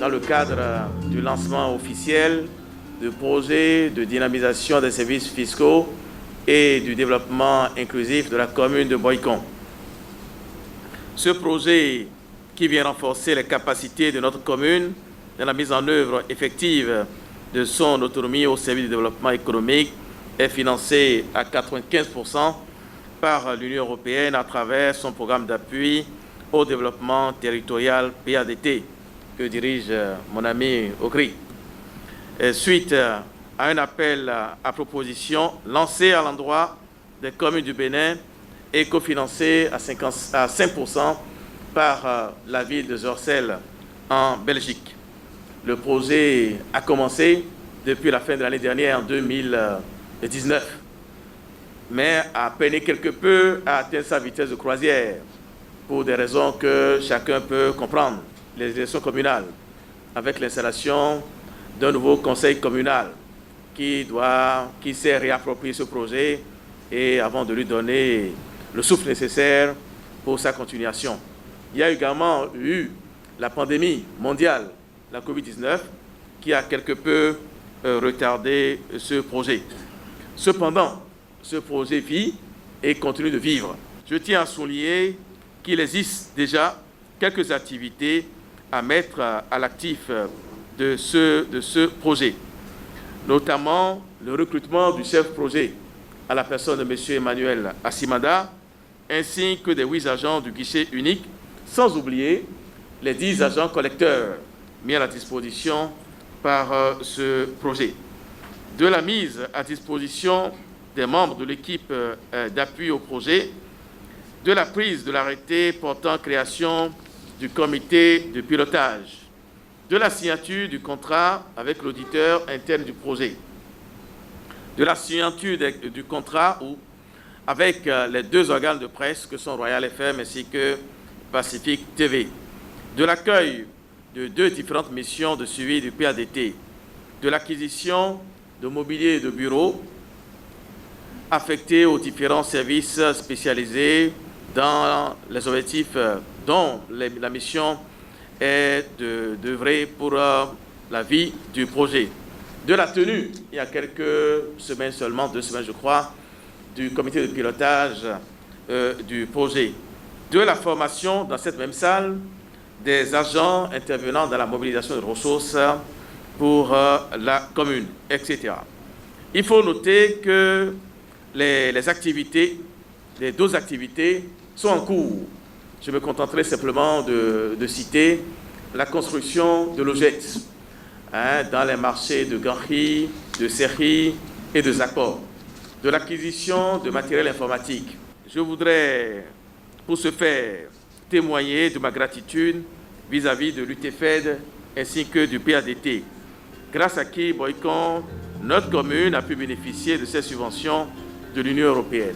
dans le cadre du lancement officiel du projet de dynamisation des services fiscaux et du développement inclusif de la commune de Boycon. Ce projet, qui vient renforcer les capacités de notre commune dans la mise en œuvre effective de son autonomie au service du développement économique, est financé à 95% par l'Union européenne à travers son programme d'appui au développement territorial PADT, que dirige mon ami Okri. Suite à un appel à proposition lancé à l'endroit des communes du Bénin et cofinancé à 5% par la ville de Zorcel en Belgique. Le projet a commencé depuis la fin de l'année dernière, en 2019, mais a peiné quelque peu à atteindre sa vitesse de croisière pour des raisons que chacun peut comprendre. Les élections communales, avec l'installation d'un nouveau conseil communal qui s'est réapproprié ce projet et avant de lui donner le souffle nécessaire pour sa continuation. Il y a également eu la pandémie mondiale, la Covid-19, qui a quelque peu retardé ce projet. Cependant, ce projet vit et continue de vivre. Je tiens à souligner qu'il existe déjà quelques activités à mettre à l'actif de ce projet, notamment le recrutement du chef projet à la personne de M. Emmanuel Assimada, ainsi que des 8 agents du guichet unique, sans oublier les 10 agents collecteurs mis à la disposition par ce projet. De la mise à disposition des membres de l'équipe d'appui au projet, de la prise de l'arrêté portant création du comité de pilotage, de la signature du contrat avec l'auditeur interne du projet, de la signature du contrat avec les 2 organes de presse que sont Royal FM ainsi que Pacific TV, de l'accueil de 2 différentes missions de suivi du PADT, de l'acquisition de mobilier de bureau affectés aux différents services spécialisés dans les objectifs dont la mission est d'œuvrer pour la vie du projet. De la tenue, il y a quelques semaines seulement, 2 semaines je crois, du comité de pilotage du projet. De la formation dans cette même salle des agents intervenant dans la mobilisation de ressources pour la commune, etc. Il faut noter que les activités, les 2 activités sont en cours. Je me contenterai simplement de citer la construction de logettes dans les marchés de Ganri, de Serri et de Zakor, de l'acquisition de matériel informatique. Je voudrais, pour ce faire, témoigner de ma gratitude vis-à-vis de l'UTFED ainsi que du PADT, grâce à qui Boycon, notre commune, a pu bénéficier de ces subventions de l'Union européenne.